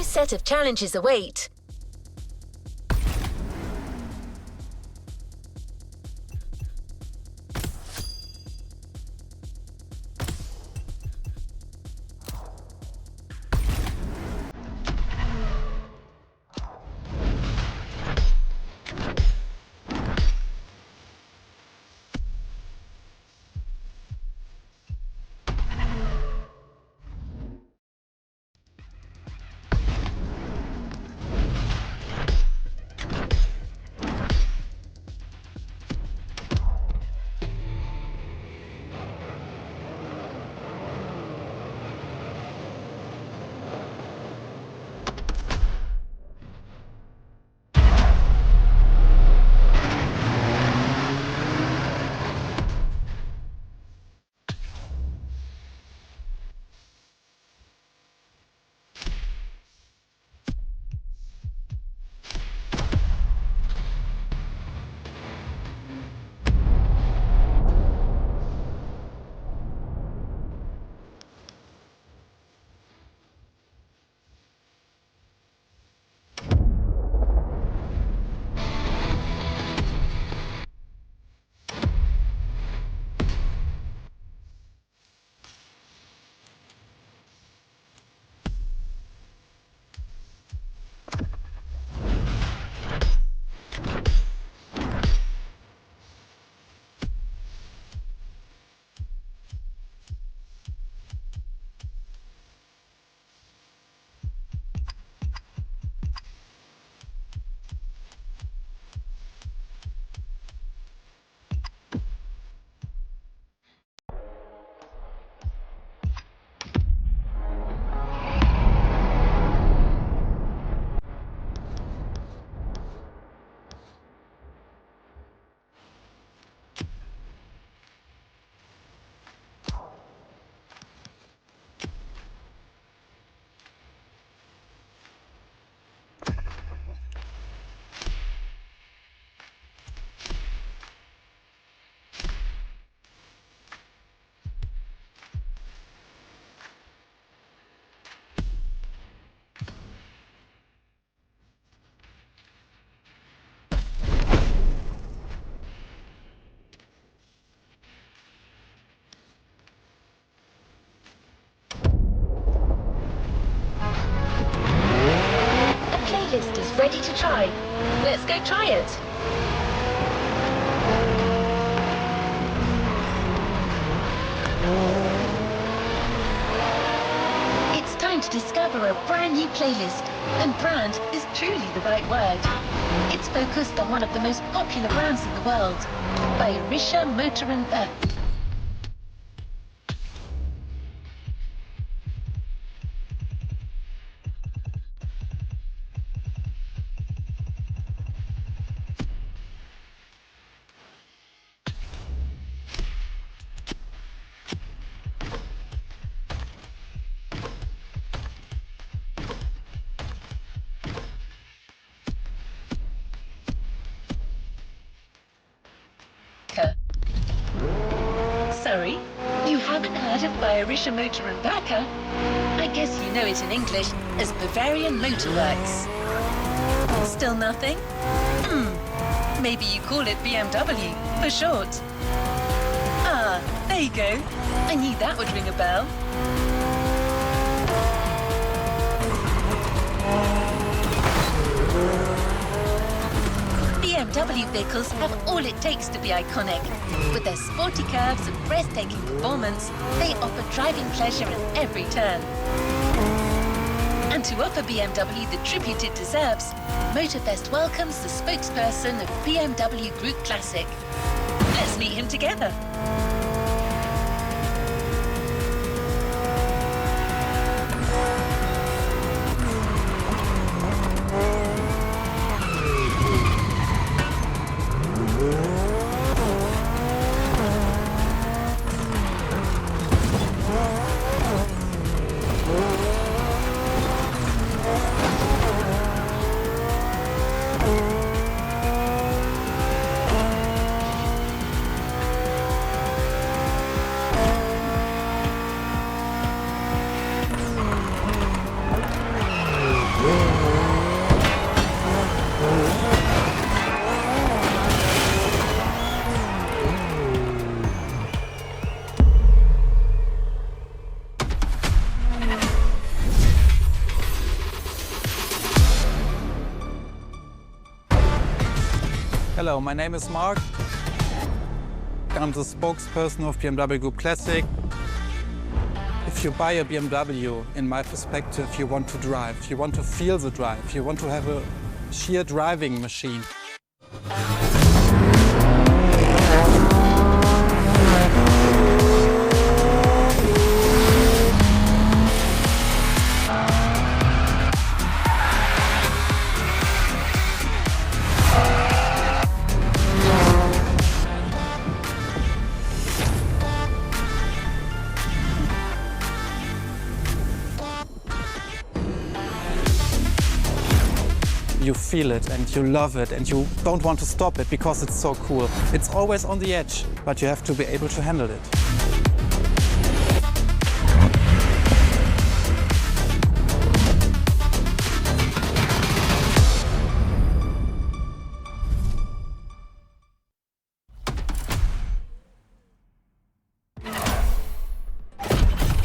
new set of challenges await. Playlist is ready to try. Let's go try it. It's time to discover a brand new playlist, and brand is truly the right word. It's focused on one of the most popular brands in the world, by Arisha Motor & Beth. Sorry, you haven't heard of Bayerische Motor & Werke? I guess you know it in English as Bavarian Motor Works. Still nothing? Maybe you call it BMW for short. Ah, there you go. I knew that would ring a bell. BMW vehicles have all it takes to be iconic. With their sporty curves and breathtaking performance, they offer driving pleasure at every turn. And to offer BMW the tribute it deserves, Motorfest welcomes the spokesperson of BMW Group Classic. Let's meet him together. Hello, my name is Mark. I'm the spokesperson of BMW Group Classic. If you buy a BMW, in my perspective, you want to drive. You want to feel the drive. You want to have a sheer driving machine. You feel it and you love it and you don't want to stop it because it's so cool. It's always on the edge, but you have to be able to handle it.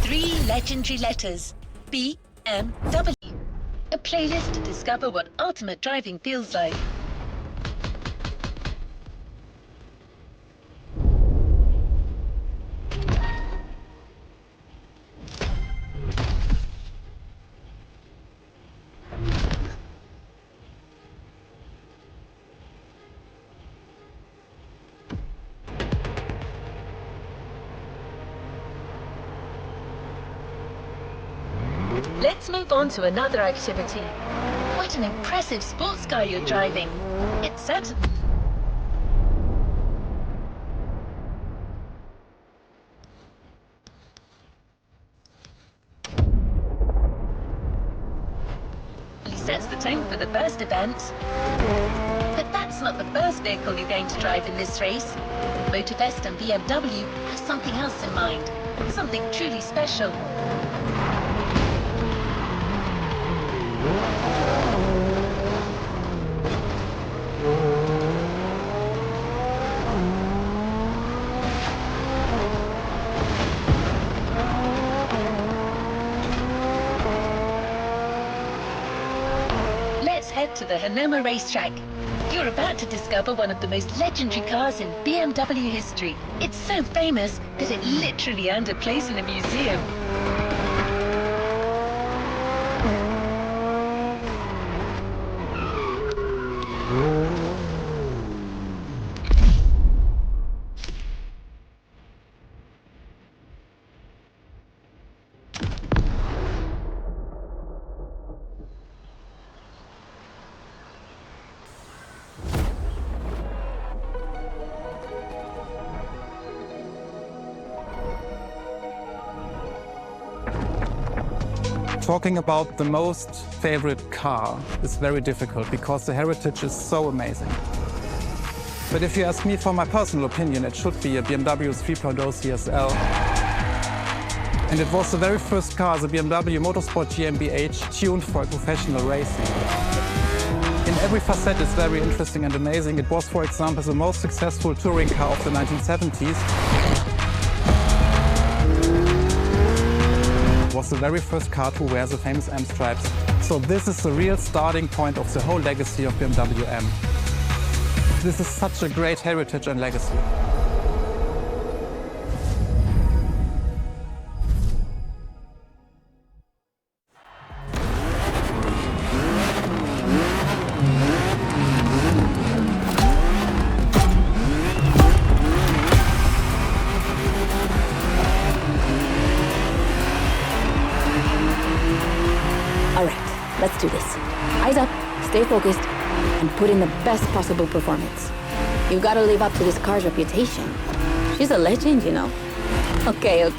Three legendary letters. BMW. A playlist to discover what ultimate driving feels like. Let's move on to another activity. What an impressive sports car you're driving. It's certainly sets the tone for the first event. But that's not the first vehicle you're going to drive in this race. Motorfest and BMW have something else in mind. Something truly special. Let's head to the Hanoma racetrack. You're about to discover one of the most legendary cars in BMW history. It's so famous that it literally earned a place in a museum. Talking about the most favorite car is very difficult because the heritage is so amazing. But if you ask me for my personal opinion, it should be a BMW 3.0 CSL. And it was the very first car, the BMW Motorsport GmbH, tuned for professional racing. In every facet it's very interesting and amazing. It was, for example, the most successful touring car of the 1970s. Was the very first car to wear the famous M stripes. So this is the real starting point of the whole legacy of BMW M. This is such a great heritage and legacy. Let's do this. Eyes up, stay focused, and put in the best possible performance. You've got to live up to this car's reputation. She's a legend, you know. Okay.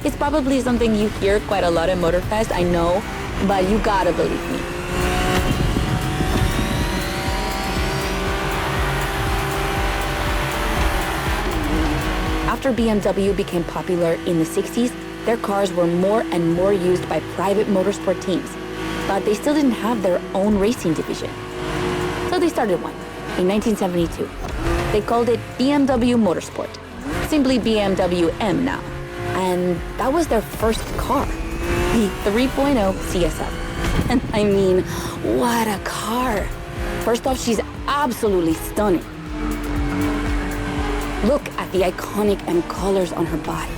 It's probably something you hear quite a lot at Motorfest, I know, but you gotta believe me. After BMW became popular in the 60s, their cars were more and more used by private motorsport teams. But they still didn't have their own racing division. So they started one in 1972. They called it BMW Motorsport, simply BMW M now. And that was their first car, the 3.0 CSL. And I mean, what a car. First off, she's absolutely stunning. Look at the iconic M colors on her body.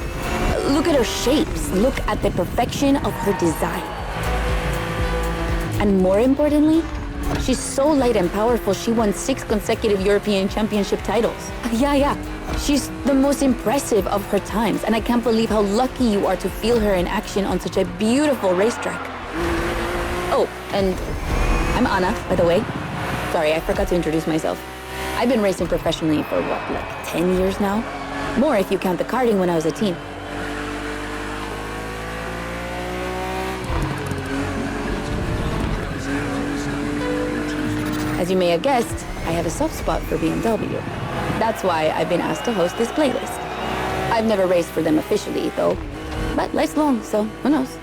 Look at her shapes. Look at the perfection of her design. And more importantly, she's so light and powerful, she won 6 consecutive European Championship titles. Yeah. She's the most impressive of her times, and I can't believe how lucky you are to feel her in action on such a beautiful racetrack. Oh, and I'm Anna, by the way. Sorry, I forgot to introduce myself. I've been racing professionally for what, like 10 years now? More if you count the karting when I was a teen. As you may have guessed, I have a soft spot for BMW. That's why I've been asked to host this playlist. I've never raced for them officially, though, but life's long, so who knows?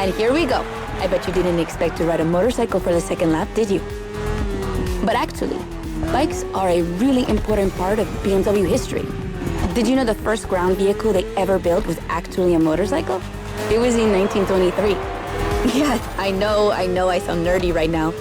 And here we go. I bet you didn't expect to ride a motorcycle for the second lap, did you? But actually, bikes are a really important part of BMW history. Did you know the first ground vehicle they ever built was actually a motorcycle? It was in 1923. Yeah, I know I sound nerdy right now.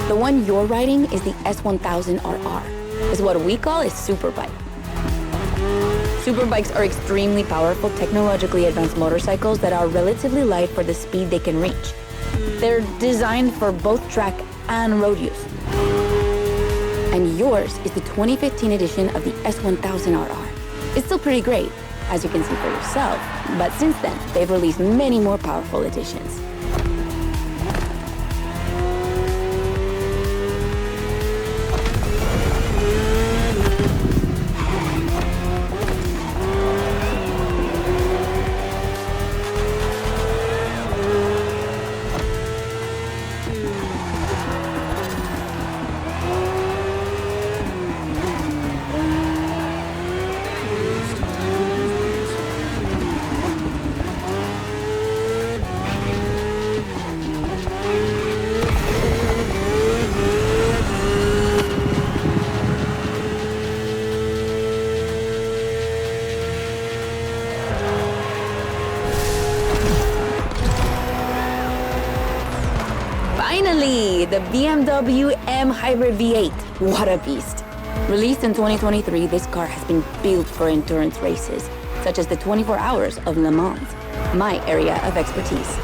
The one you're riding is the S1000RR. It's what we call a superbike. Superbikes are extremely powerful, technologically advanced motorcycles that are relatively light for the speed they can reach. They're designed for both track and road use. And yours is the 2015 edition of the S1000RR. It's still pretty great, as you can see for yourself, but since then, they've released many more powerful editions. Finally, the BMW M Hybrid V8. What a beast. Released in 2023, this car has been built for endurance races, such as the 24 Hours of Le Mans, my area of expertise.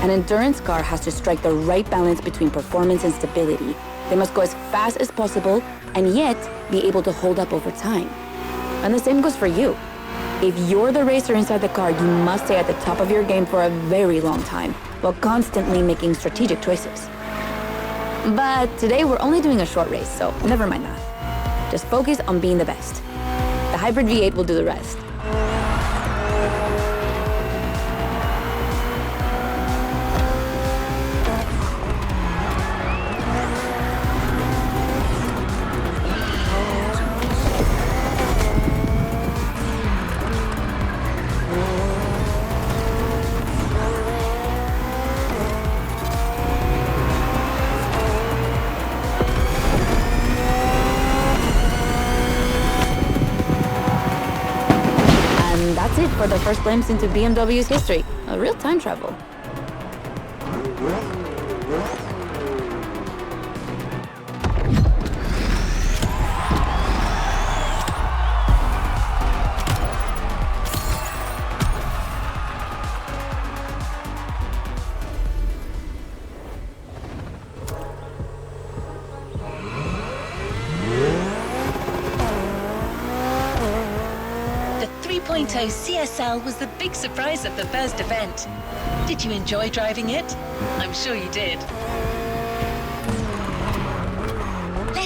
An endurance car has to strike the right balance between performance and stability. They must go as fast as possible and yet be able to hold up over time. And the same goes for you. If you're the racer inside the car, you must stay at the top of your game for a very long time, while constantly making strategic choices. But today we're only doing a short race, so never mind that. Just focus on being the best. The Hybrid V8 will do the rest. That's it for the first glimpse into BMW's history. A real time travel. The 3.0 CSL was the big surprise of the first event. Did you enjoy driving it? I'm sure you did.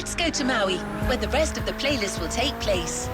Let's go to Maui, where the rest of the playlist will take place.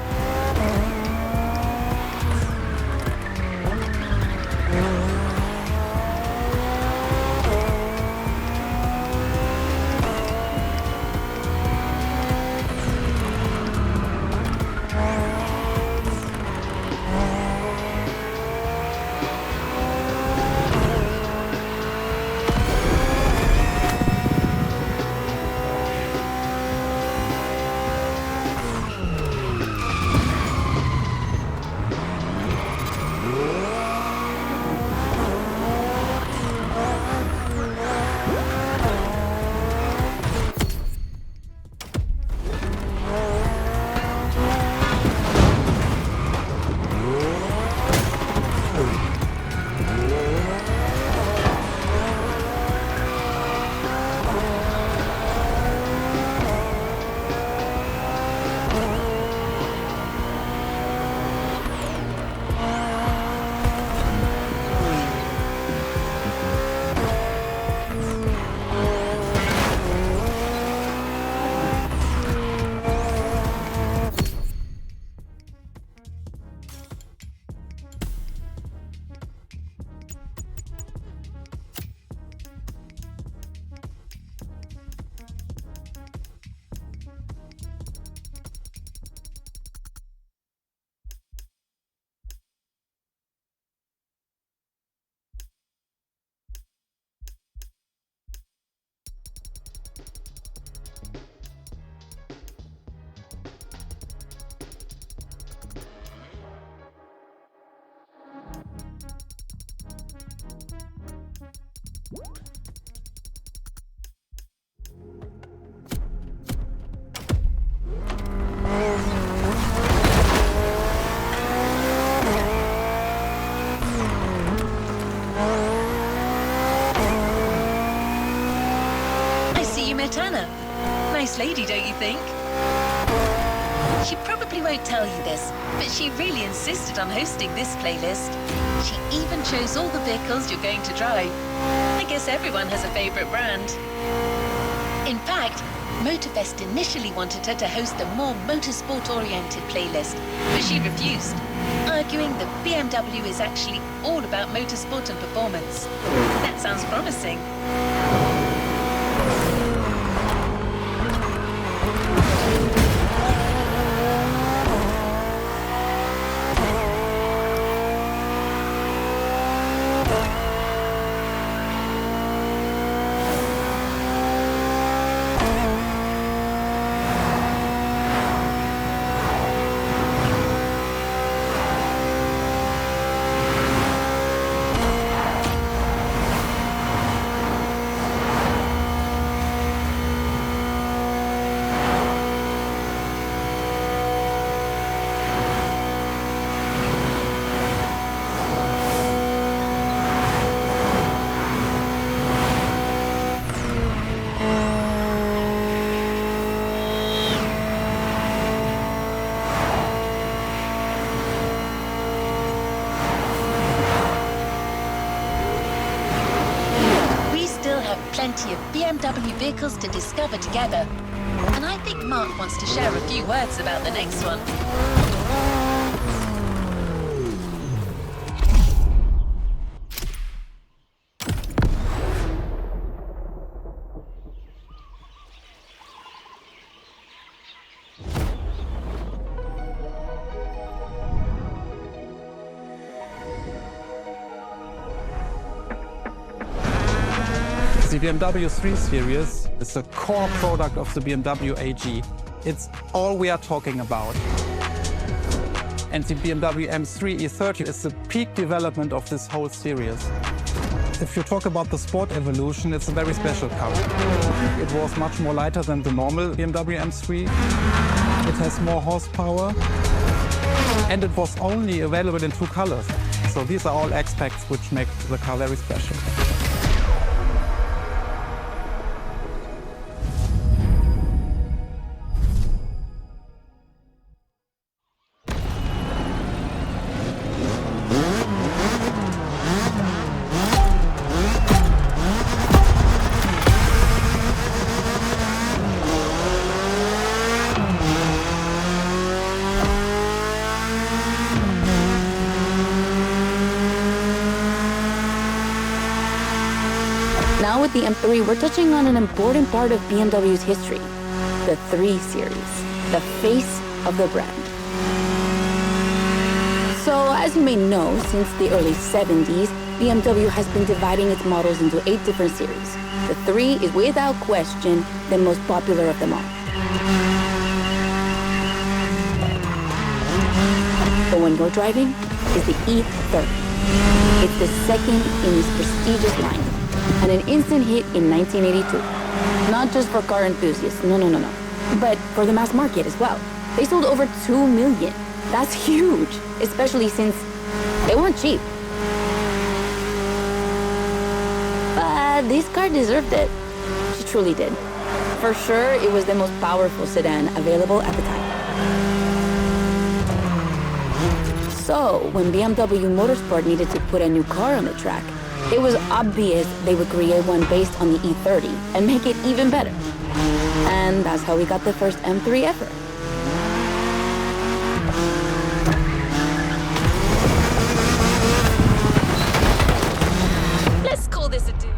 Nice lady, don't you think? She probably won't tell you this, but she really insisted on hosting this playlist. She even chose all the vehicles you're going to drive. I guess everyone has a favorite brand. In fact, Motorfest initially wanted her to host a more motorsport-oriented playlist, but she refused, arguing that BMW is actually all about motorsport and performance. That sounds promising. Plenty of BMW vehicles to discover together. And I think Mark wants to share a few words about the next one. The BMW 3 Series is a core product of the BMW AG. It's all we are talking about. And the BMW M3 E30 is the peak development of this whole series. If you talk about the sport evolution, it's a very special car. It was much more lighter than the normal BMW M3. It has more horsepower. And it was only available in 2 colors. So these are all aspects which make the car very special. now with the M3, we're touching on an important part of BMW's history, the 3 Series, the face of the brand. So, as you may know, since the early 70s, BMW has been dividing its models into 8 different series. The 3 is without question the most popular of them all. The one you're driving is the E30. It's the second in this prestigious line, and an instant hit in 1982. Not just for car enthusiasts, no, but for the mass market as well. They sold over 2 million. That's huge, especially since they weren't cheap. But this car deserved it. She truly did. For sure, it was the most powerful sedan available at the time. So, when BMW Motorsport needed to put a new car on the track, it was obvious they would create one based on the E30 and make it even better. And that's how we got the first M3 ever. Let's call this a do.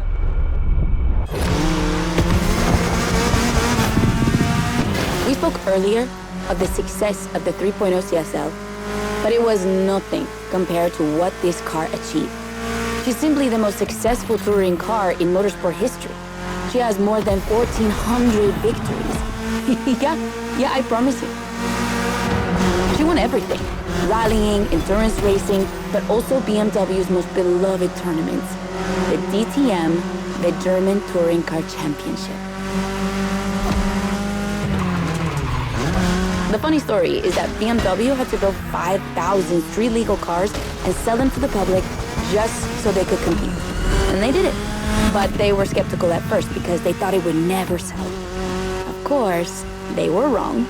We spoke earlier of the success of the 3.0 CSL, but it was nothing compared to what this car achieved. She's simply the most successful touring car in motorsport history. She has more than 1,400 victories. yeah, I promise you. She won everything. Rallying, endurance racing, but also BMW's most beloved tournaments. The DTM, the German Touring Car Championship. The funny story is that BMW had to build 5,000 street-legal cars and sell them to the public just so they could compete. And they did it. But they were skeptical at first because they thought it would never sell. Of course, they were wrong.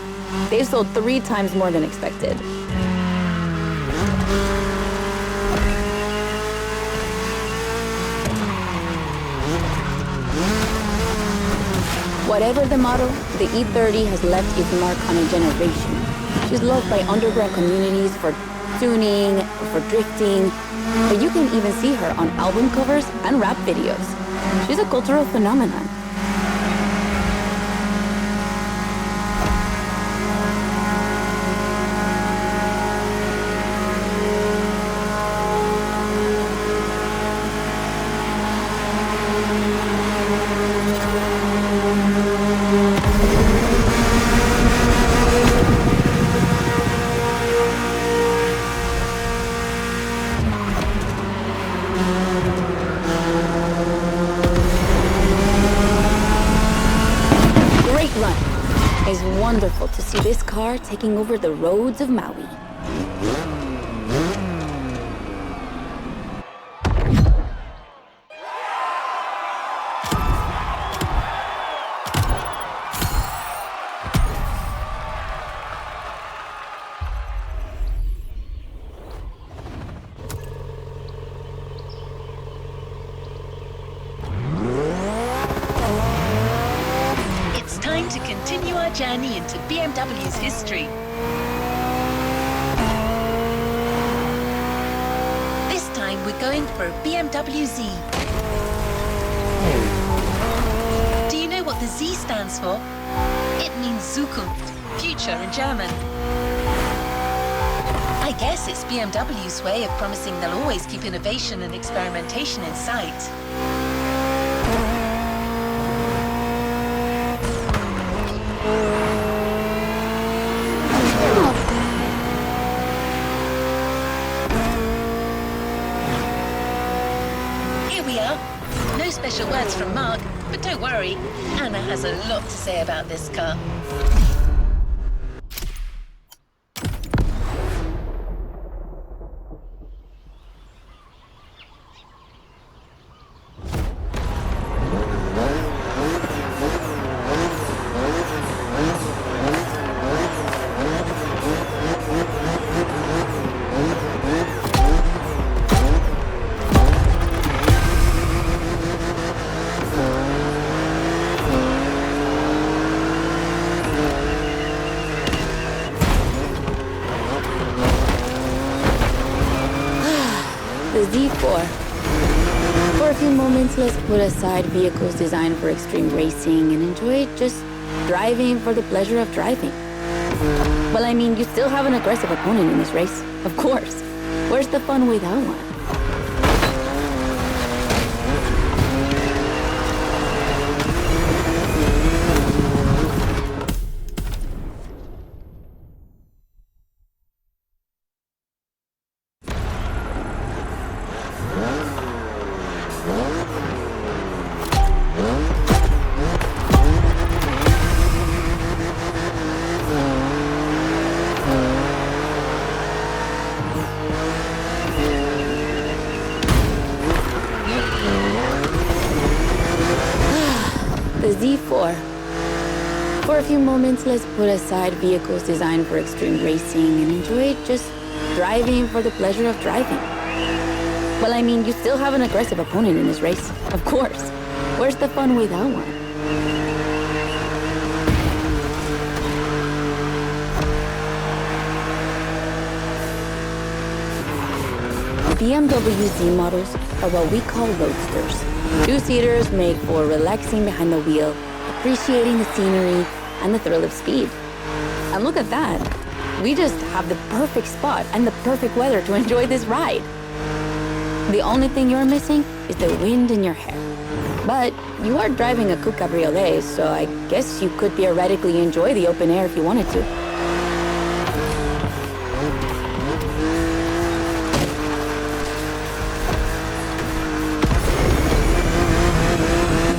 They've sold 3 times more than expected. Whatever the model, the E30 has left its mark on a generation. She's loved by underground communities for tuning, for drifting, but you can even see her on album covers and rap videos. She's a cultural phenomenon. It's wonderful to see this car taking over the roads of Maui. Time to continue our journey into BMW's history. This time we're going for a BMW Z. Do you know what the Z stands for? It means Zukunft, future in German. I guess it's BMW's way of promising they'll always keep innovation and experimentation in sight. No special words from Mark, but don't worry, Anna has a lot to say about this car. The Z4. For For a few moments, let's put aside vehicles designed for extreme racing and enjoy just driving for the pleasure of driving. Well, I mean, you still have an aggressive opponent in this race, of course. Where's the fun without one? The Z4. For a few moments, let's put aside vehicles designed for extreme racing and enjoy just driving for the pleasure of driving. Well, I mean, you still have an aggressive opponent in this race, of course. Where's the fun without one? BMW Z models are what we call roadsters. Two-seaters made for relaxing behind the wheel, appreciating the scenery and the thrill of speed. And look at that. We just have the perfect spot and the perfect weather to enjoy this ride. The only thing you're missing is the wind in your hair. But you are driving a coupe cabriolet, so I guess you could theoretically enjoy the open air if you wanted to.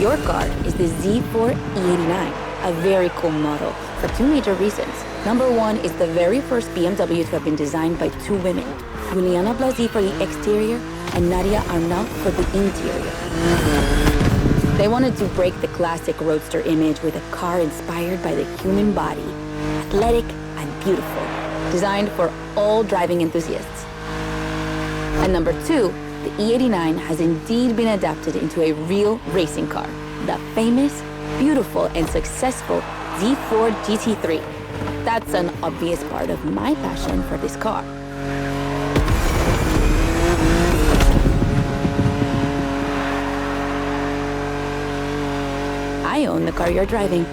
Your car is the Z4 E89, a very cool model for two major reasons. Number one is the very first BMW to have been designed by two women, Juliana Blasi for the exterior and Nadia Arnault for the interior. They wanted to break the classic roadster image with a car inspired by the human body, athletic and beautiful, designed for all driving enthusiasts. And number two, the E89 has indeed been adapted into a real racing car, the famous, beautiful, and successful Z4 GT3. That's an obvious part of my passion for this car. I own the car you're driving.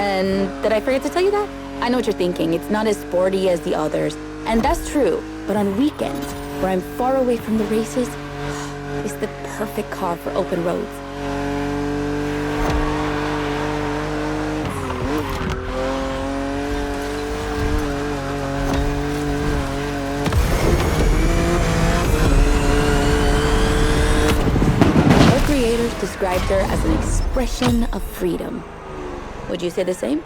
And did I forget to tell you that? I know what you're thinking. It's not as sporty as the others. And that's true. But on weekends, where I'm far away from the races, it's the perfect car for open roads. Her creators described her as an expression of freedom. Would you say the same?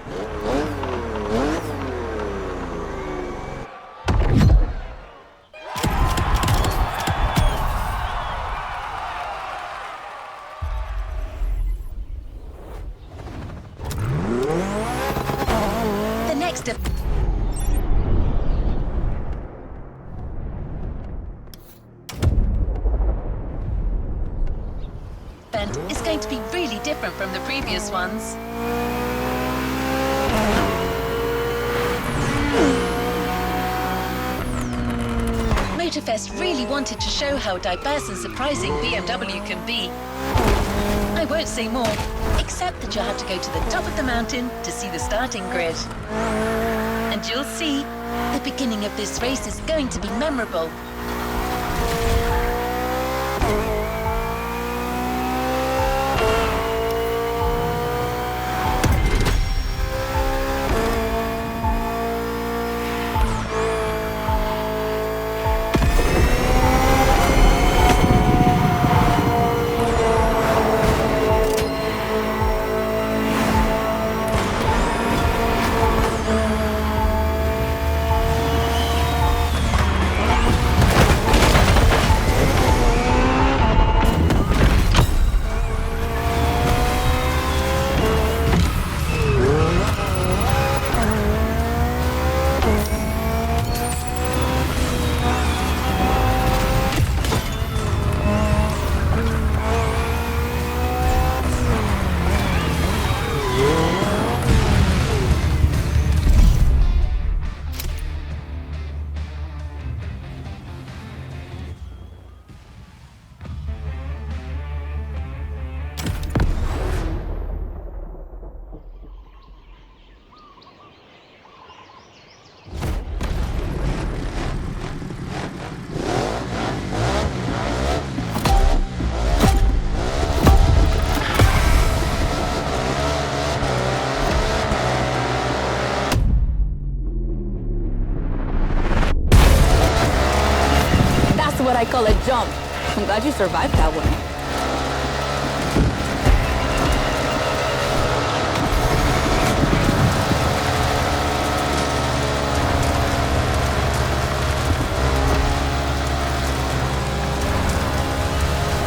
Is going to be really different from the previous ones. Motorfest really wanted to show how diverse and surprising BMW can be. I won't say more, except that you'll have to go to the top of the mountain to see the starting grid. And you'll see, the beginning of this race is going to be memorable. I'm glad you survived that one.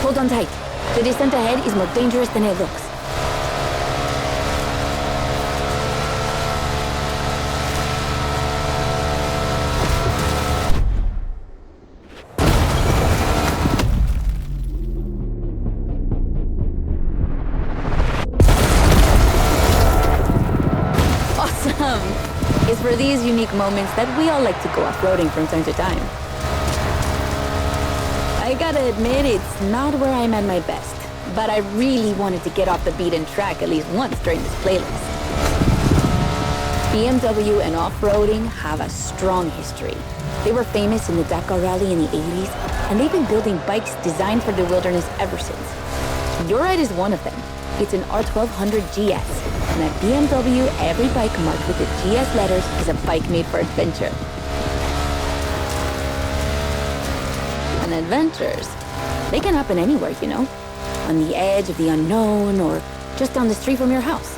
Hold on tight. The descent ahead is more dangerous than it looks. Awesome! It's for these unique moments that we all like to go off-roading from time to time. I gotta admit, it's not where I'm at my best, but I really wanted to get off the beaten track at least once during this playlist. BMW and off-roading have a strong history. They were famous in the Dakar Rally in the 80s, and they've been building bikes designed for the wilderness ever since. Your ride is one of them. It's an R1200 GS, and at BMW, every bike marked with the GS letters is a bike made for adventure. And adventures, they can happen anywhere, you know? On the edge of the unknown or just down the street from your house.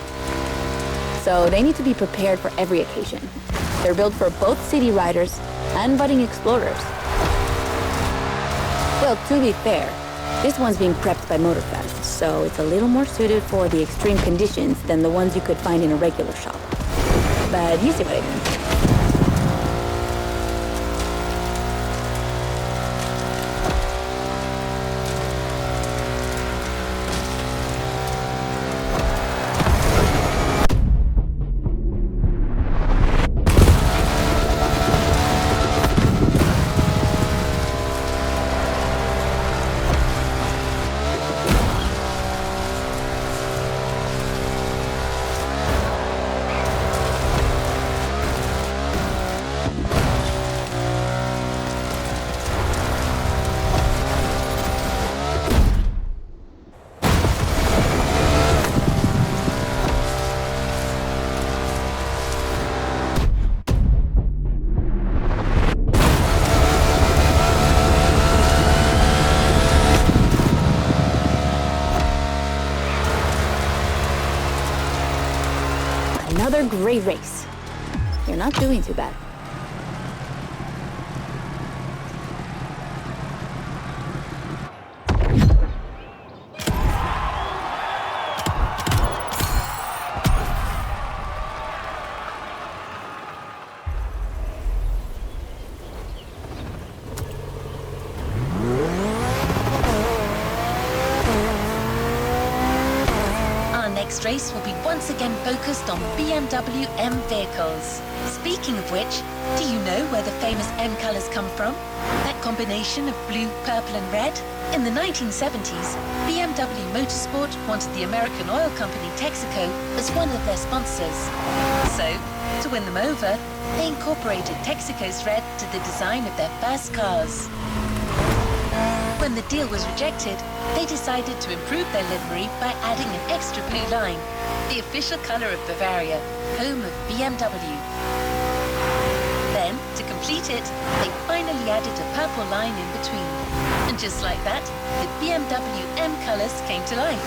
So they need to be prepared for every occasion. They're built for both city riders and budding explorers. Well, to be fair, this one's being prepped by Motorfest, so it's a little more suited for the extreme conditions than the ones you could find in a regular shop. But you see what I mean. Another great race. You're not doing too bad. Next race will be once again focused on BMW M vehicles. Speaking of which, do you know where the famous M colours come from? That combination of blue, purple and red? In the 1970s, BMW Motorsport wanted the American oil company Texaco as one of their sponsors. So, to win them over, they incorporated Texaco's red to the design of their first cars. When the deal was rejected, they decided to improve their livery by adding an extra blue line, the official color of Bavaria, home of BMW. Then, to complete it, they finally added a purple line in between. And just like that, the BMW M colors came to life.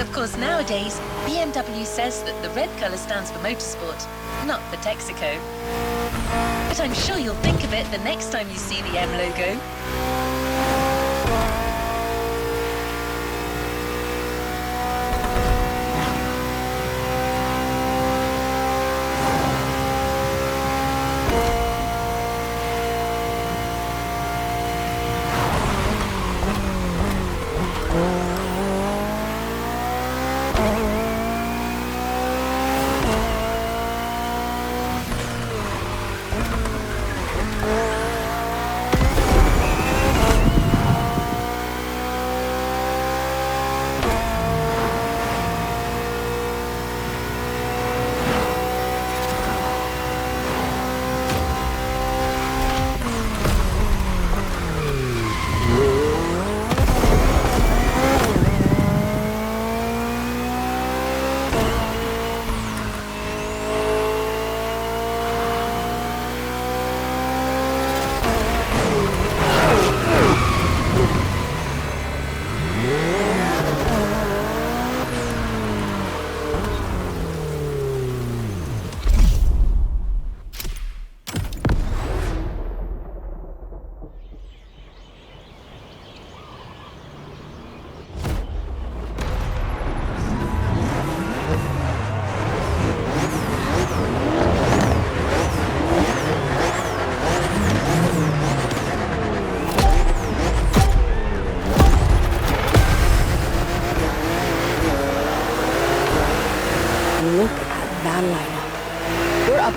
Of course, nowadays, BMW says that the red color stands for Motorsport, not for Texaco. But I'm sure you'll think of it the next time you see the M logo.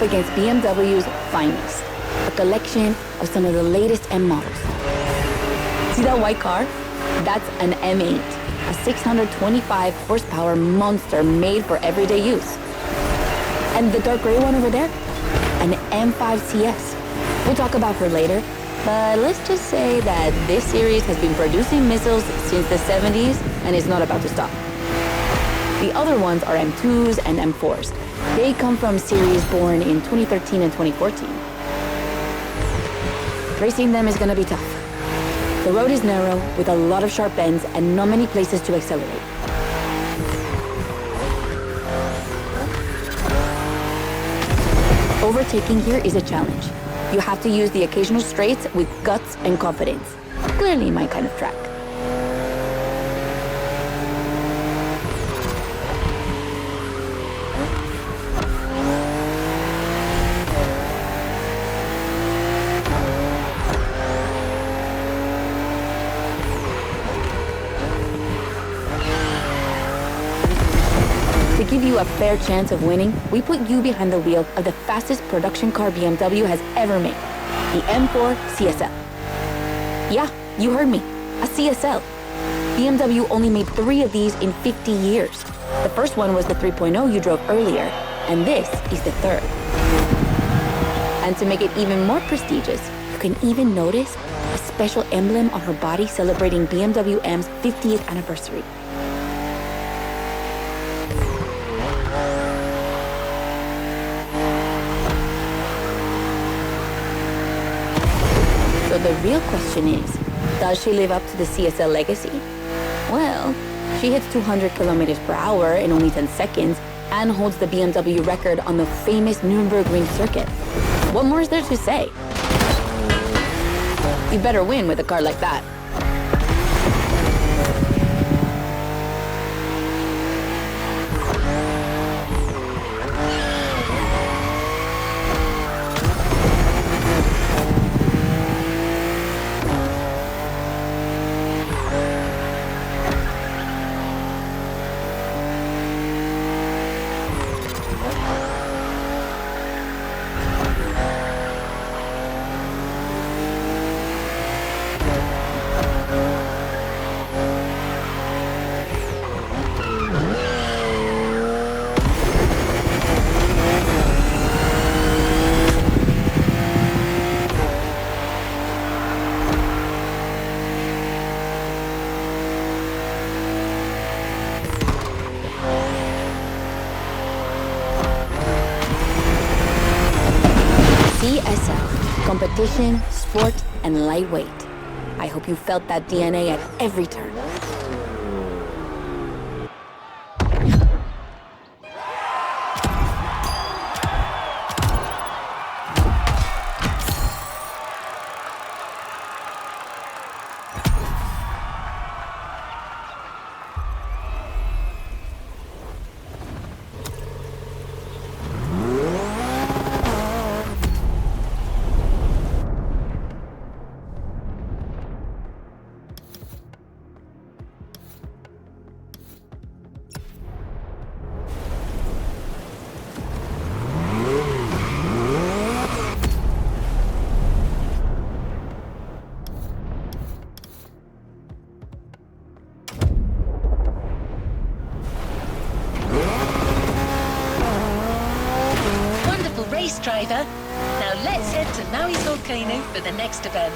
against BMW's finest, a collection of some of the latest M models. See that white car? That's an M8, a 625 horsepower monster made for everyday use. And the dark gray one over there? An M5 CS. We'll talk about her later, but let's just say that this series has been producing missiles since the 70s and is not about to stop. The other ones are M2s and M4s. They come from series born in 2013 and 2014. Racing them is gonna be tough. The road is narrow, with a lot of sharp bends and not many places to accelerate. Overtaking here is a challenge. You have to use the occasional straights with guts and confidence. Clearly my kind of track. To give you a fair chance of winning, we put you behind the wheel of the fastest production car BMW has ever made, the M4 CSL. Yeah, you heard me, a CSL. BMW only made 3 of these in 50 years. The first one was the 3.0 you drove earlier, and this is the third. And to make it even more prestigious, you can even notice a special emblem on her body celebrating BMW M's 50th anniversary. So the real question is, does she live up to the CSL legacy? Well, she hits 200 kilometers per hour in only 10 seconds and holds the BMW record on the famous Nürburgring circuit. What more is there to say? You better win with a car like that. CSL, competition, sport, and lightweight. I hope you felt that DNA at every turn. Driver. Now let's head to Maui's volcano for the next event.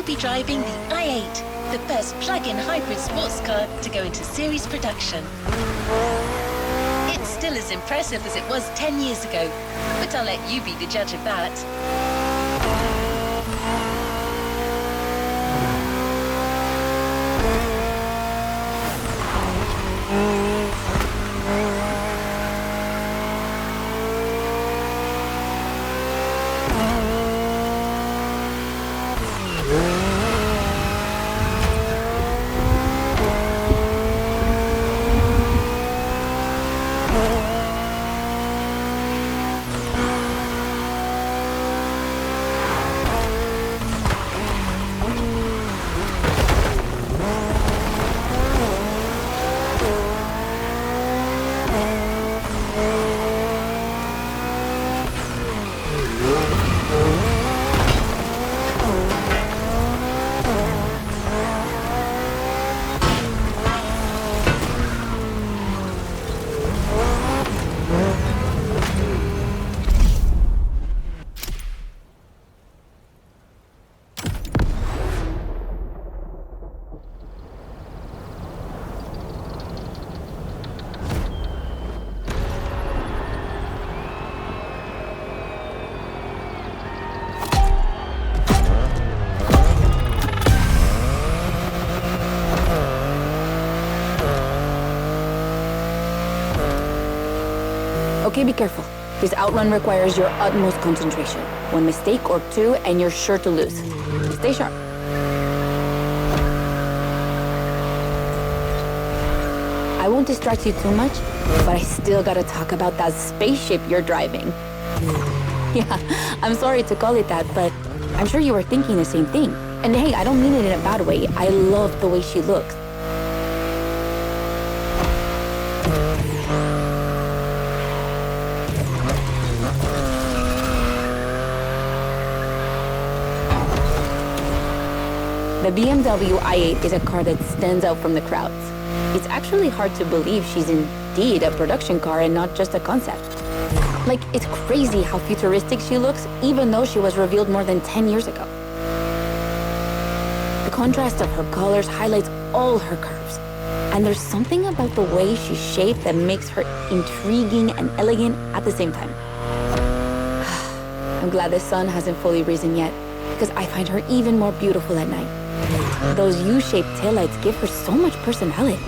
be driving the i8, the first plug-in hybrid sports car to go into series production. It's still as impressive as it was 10 years ago, but I'll let you be the judge of that. Okay, be careful. This outrun requires your utmost concentration. One mistake or two, and you're sure to lose. Stay sharp. I won't distract you too much, but I still gotta talk about that spaceship you're driving. Yeah, I'm sorry to call it that, but I'm sure you were thinking the same thing. And hey, I don't mean it in a bad way. I love the way she looks. The BMW i8 is a car that stands out from the crowds. It's actually hard to believe she's indeed a production car and not just a concept. Like, it's crazy how futuristic she looks, even though she was revealed more than 10 years ago. The contrast of her colors highlights all her curves. And there's something about the way she's shaped that makes her intriguing and elegant at the same time. I'm glad the sun hasn't fully risen yet, because I find her even more beautiful at night. Those U-shaped taillights give her so much personality.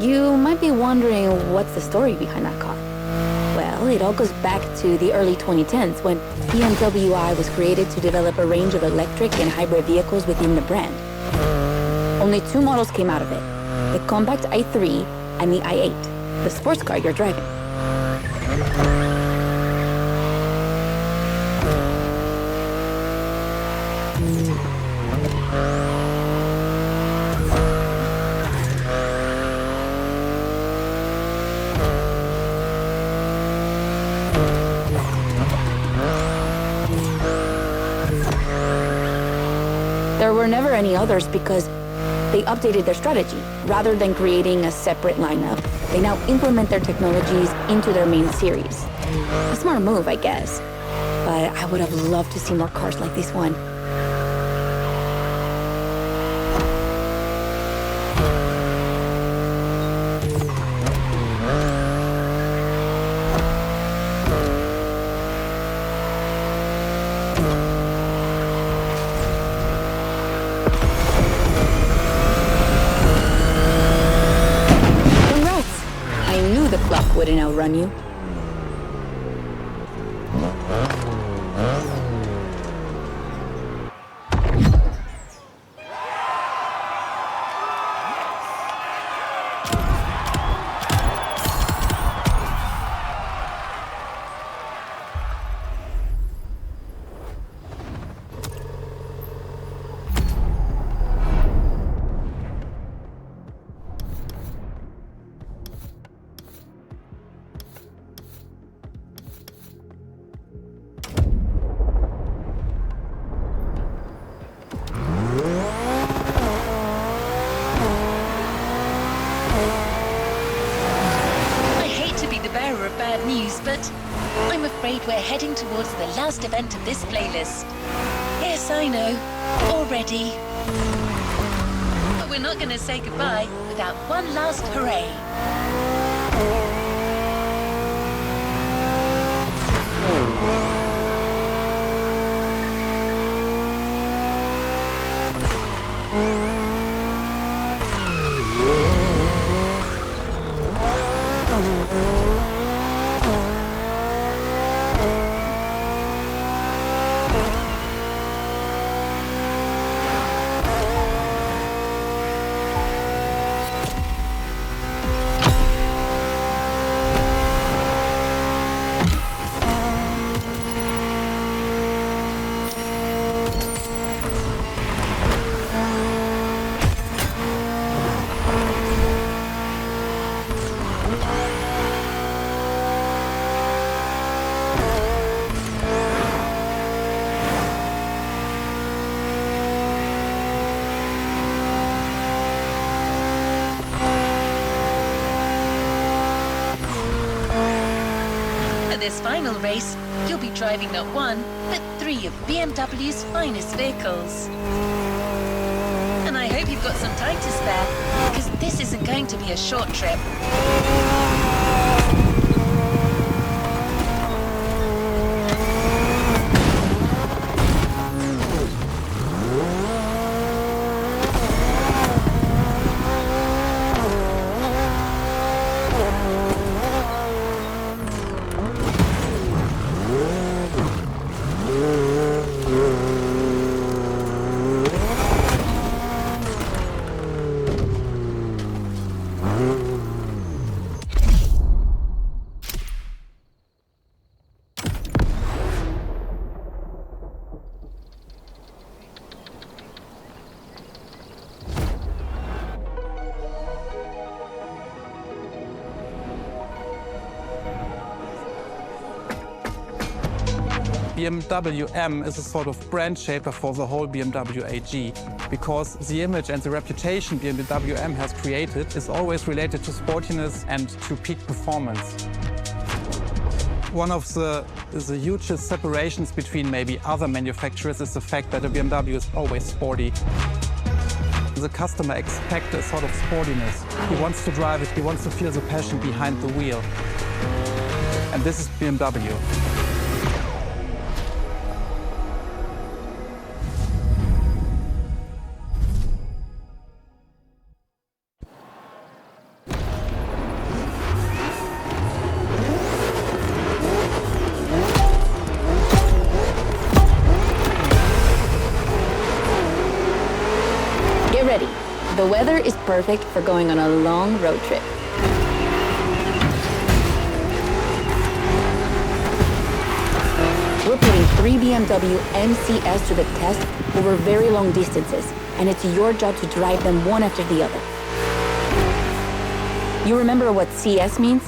You might be wondering what's the story behind that car. Well, it all goes back to the early 2010s when BMW was created to develop a range of electric and hybrid vehicles within the brand. Only two models came out of it, the compact i3 and the i8, the sports car you're driving. There were never any others because they updated their strategy. Rather than creating a separate lineup, they now implement their technologies into their main series. A smart move, I guess. But I would have loved to see more cars like this one. didn't outrun you? But I'm afraid we're heading towards the last event of this playlist. Yes, I know, already. But we're not going to say goodbye without one last hooray. This final race, you'll be driving not one, but 3 of BMW's finest vehicles. And I hope you've got some time to spare, because this isn't going to be a short trip. BMW M is a sort of brand shaper for the whole BMW AG, because the image and the reputation BMW M has created is always related to sportiness and to peak performance. One of the hugest separations between maybe other manufacturers is the fact that a BMW is always sporty. The customer expects a sort of sportiness. He wants to drive it, he wants to feel the passion behind the wheel. And this is BMW. Get ready. The weather is perfect for going on a long road trip. We're putting 3 BMW MCs to the test over very long distances, and it's your job to drive them one after the other. You remember what CS means?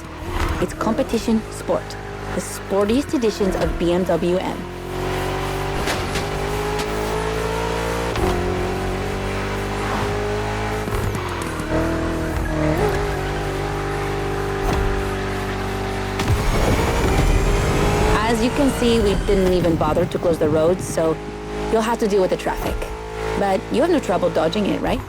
It's competition sport, the sportiest editions of BMW M. As you can see, we didn't even bother to close the roads, so you'll have to deal with the traffic. But you have no trouble dodging it, right?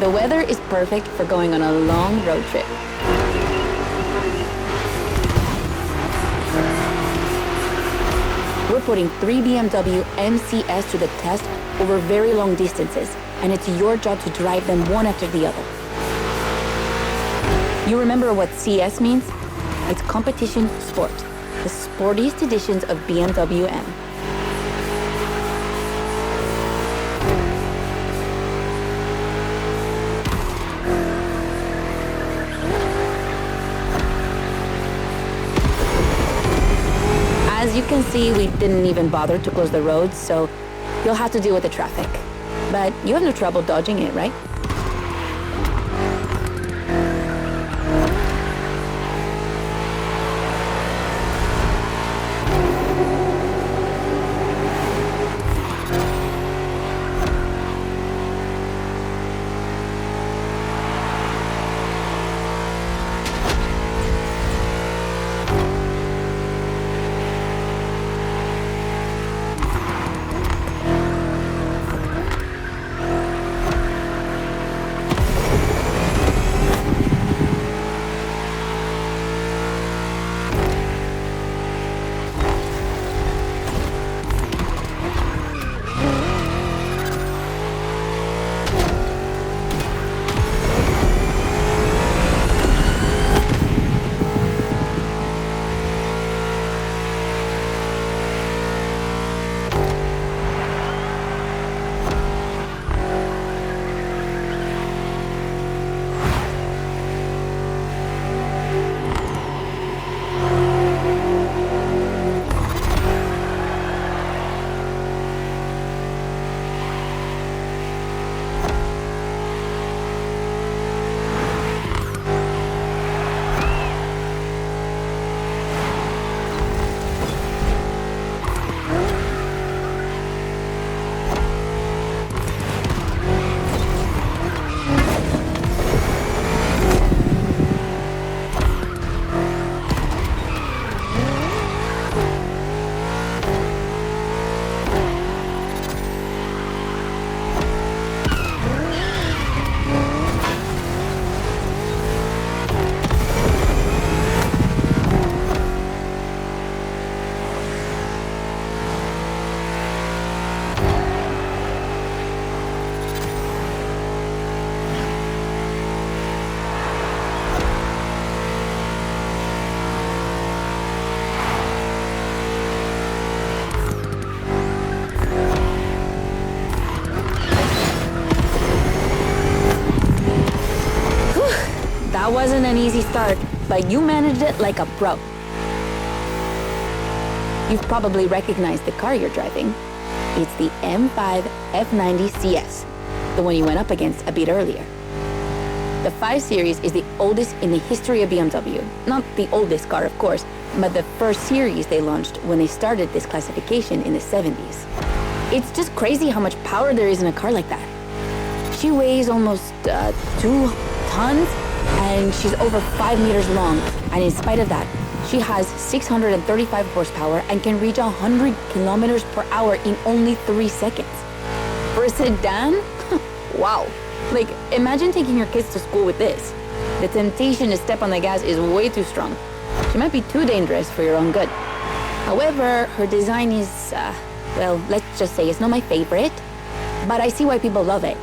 The weather is perfect for going on a long road trip. We're putting 3 BMW MCs to the test over very long distances, and it's your job to drive them one after the other. You remember what CS means? It's competition sport, the sportiest editions of BMW M. As you can see, we didn't even bother to close the roads, so you'll have to deal with the traffic. But you have no trouble dodging it, right? That wasn't an easy start, but you managed it like a pro. You've probably recognized the car you're driving. It's the M5 F90 CS, the one you went up against a bit earlier. The 5 Series is the oldest in the history of BMW. Not the oldest car, of course, but the first series they launched when they started this classification in the 70s. It's just crazy how much power there is in a car like that. She weighs almost 2 tons, and she's over 5 meters long. And in spite of that, she has 635 horsepower and can reach 100 kilometers per hour in only 3 seconds. For a sedan? Wow. Like, imagine taking your kids to school with this. The temptation to step on the gas is way too strong. She might be too dangerous for your own good. However, her design is, well, let's just say it's not my favorite, but I see why people love it.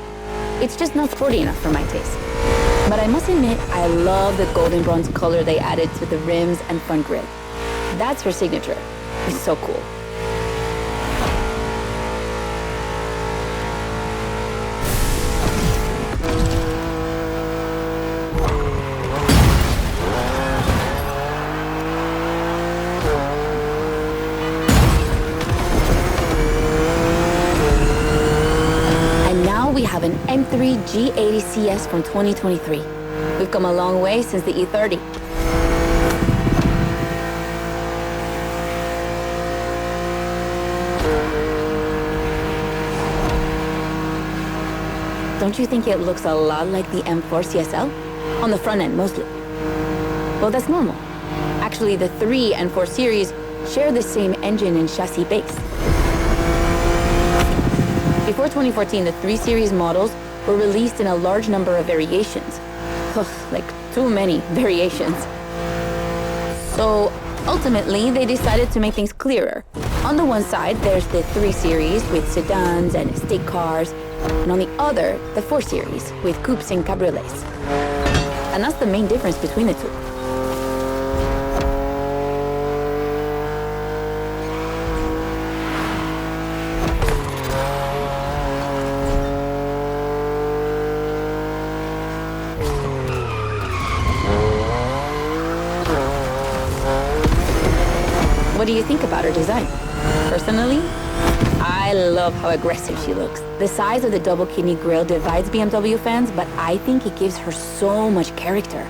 It's just not sporty enough for my taste. But I must admit, I love the golden bronze color they added to the rims and front grille. That's her signature. It's so cool. We have an M3 G80 CS from 2023. We've come a long way since the E30. Don't you think it looks a lot like the M4 CSL? On the front end, mostly. Well, that's normal. Actually, the 3 and 4 series share the same engine and chassis base. Before 2014, the 3 Series models were released in a large number of variations. Ugh, like too many variations. So ultimately, they decided to make things clearer. On the one side, there's the 3 Series with sedans and estate cars, and on the other, the 4 Series with coupes and cabriolets. And that's the main difference between the two. What do you think about her design? Personally, I love how aggressive she looks. The size of the double kidney grille divides BMW fans, but I think it gives her so much character.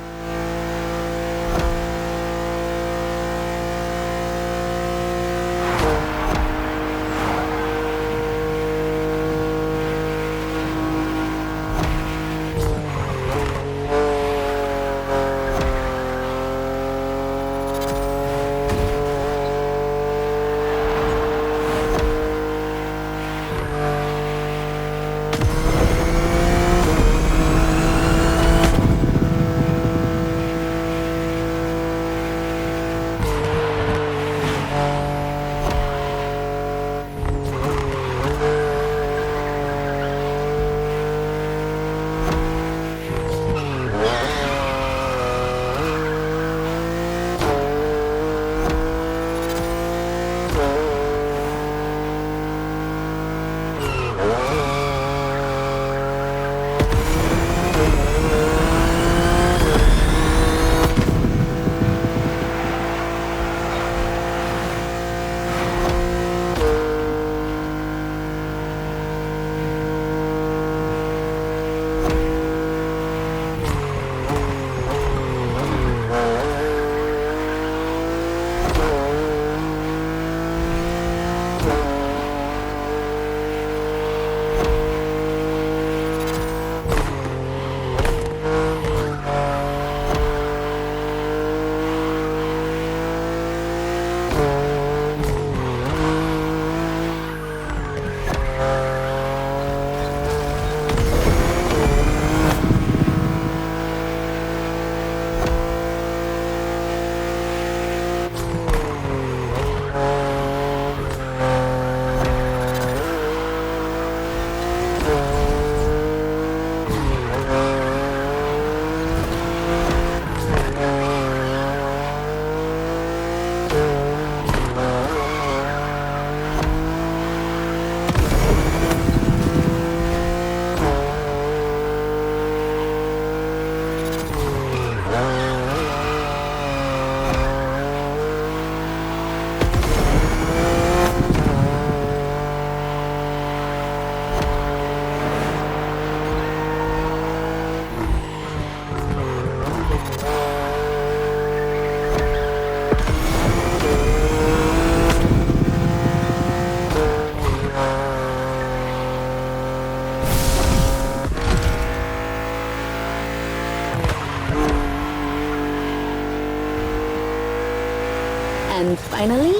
And finally,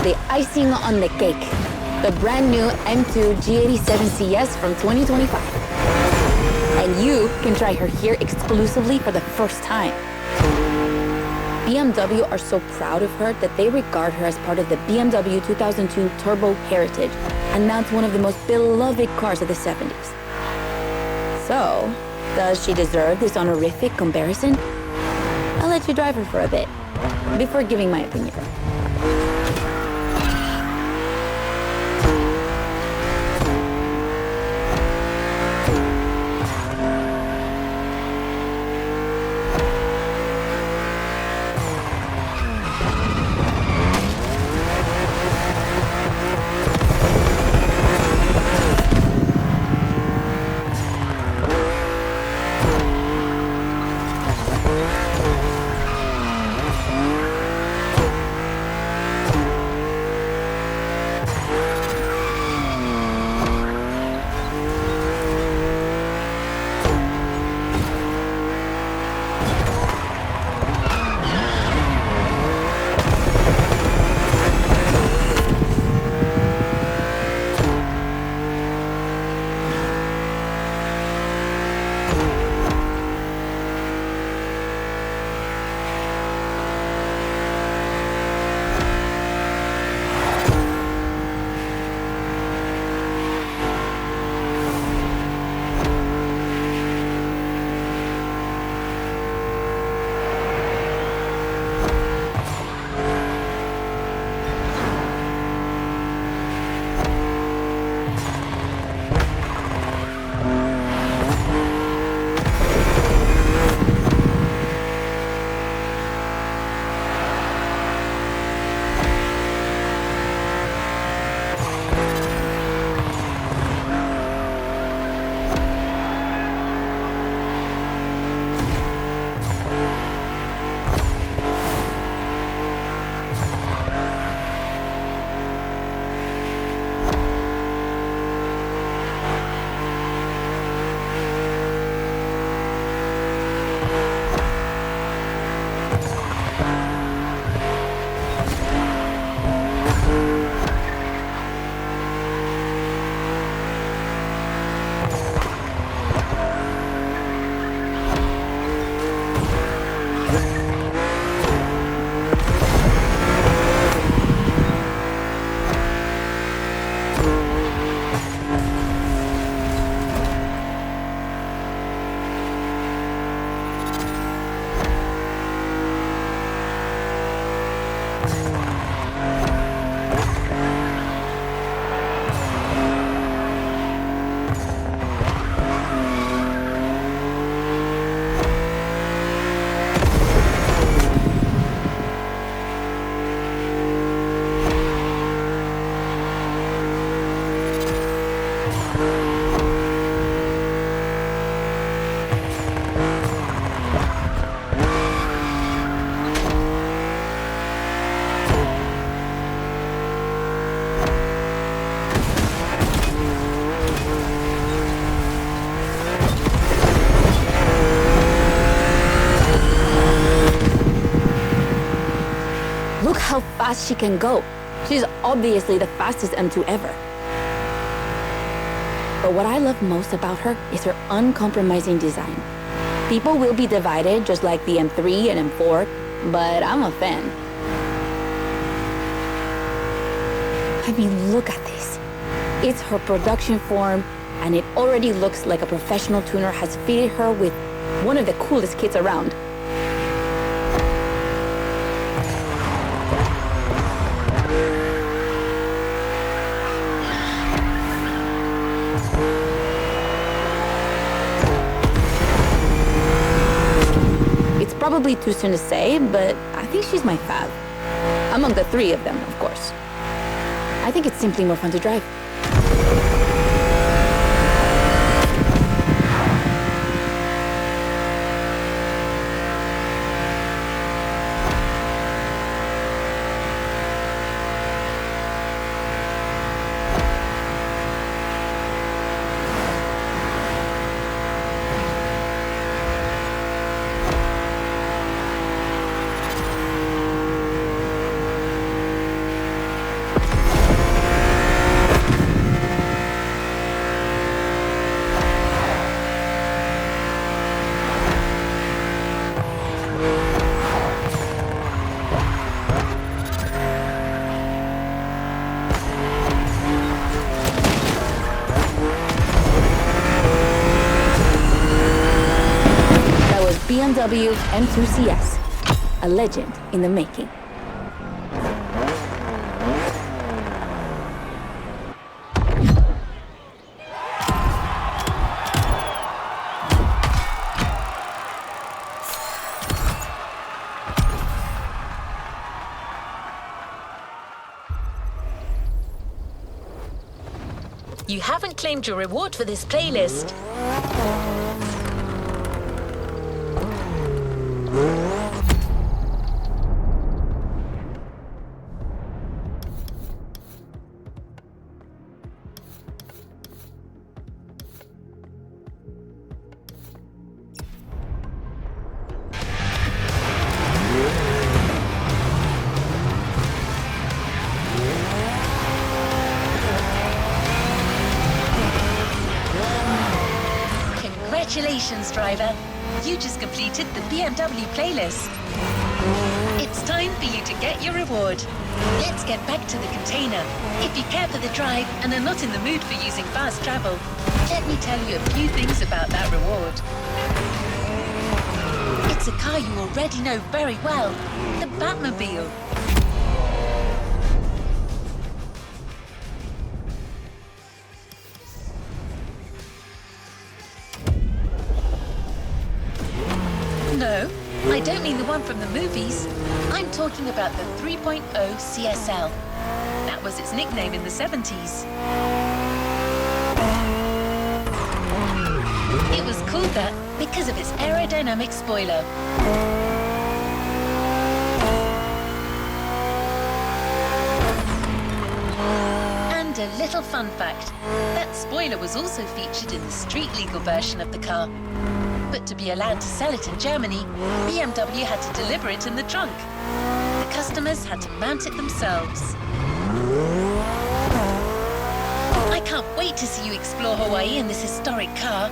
the icing on the cake, the brand new M2 G87 CS from 2025. And you can try her here exclusively for the first time. BMW are so proud of her that they regard her as part of the BMW 2002 Turbo Heritage, and that's one of the most beloved cars of the 70s. So, does she deserve this honorific comparison? I'll let you drive her for a bit, before giving my opinion. how fast she can go. She's obviously the fastest M2 ever. But what I love most about her is her uncompromising design. People will be divided just like the M3 and M4, but I'm a fan. I mean, look at this. It's her production form, and it already looks like a professional tuner has fitted her with one of the coolest kits around. It's probably too soon to say, but I think she's my fave. Among the three of them, of course. I think it's simply more fun to drive. BMW M2 CS, a legend in the making. You haven't claimed your reward for this playlist. Congratulations, driver. You just completed the BMW playlist. It's time for you to get your reward. Let's get back to the container. If you care for the drive and are not in the mood for using fast travel, let me tell you a few things about that reward. It's a car you already know very well, the Batmobile. No, I don't mean the one from the movies. I'm talking about the 3.0 CSL. That was its nickname in the 70s. It was called that because of its aerodynamic spoiler. And a little fun fact, that spoiler was also featured in the street-legal version of the car. But to be allowed to sell it in Germany, BMW had to deliver it in the trunk. The customers had to mount it themselves. I can't wait to see you explore Hawaii in this historic car.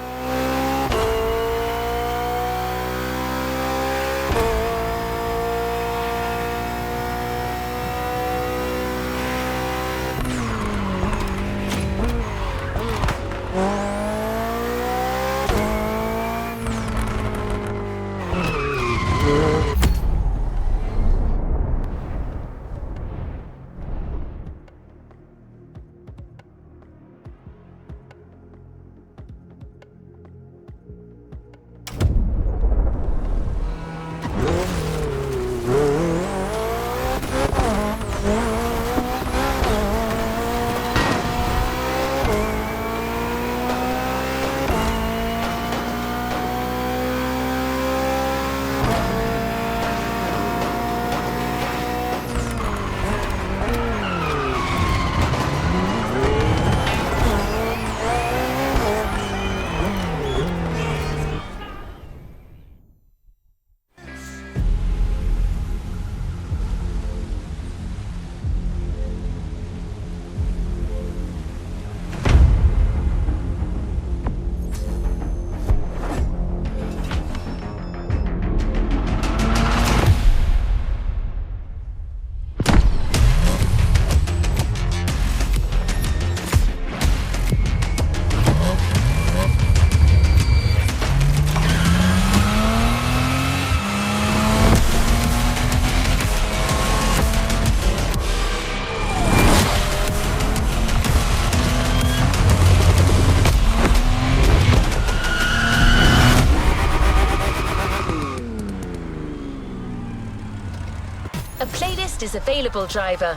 A playlist is available, driver.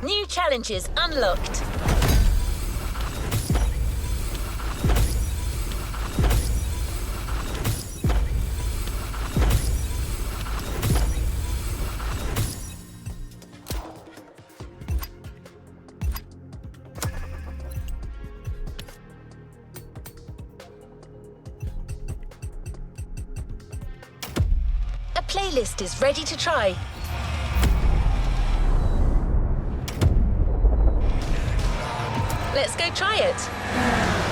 New challenges unlocked. A playlist is ready to try. Let's go try it.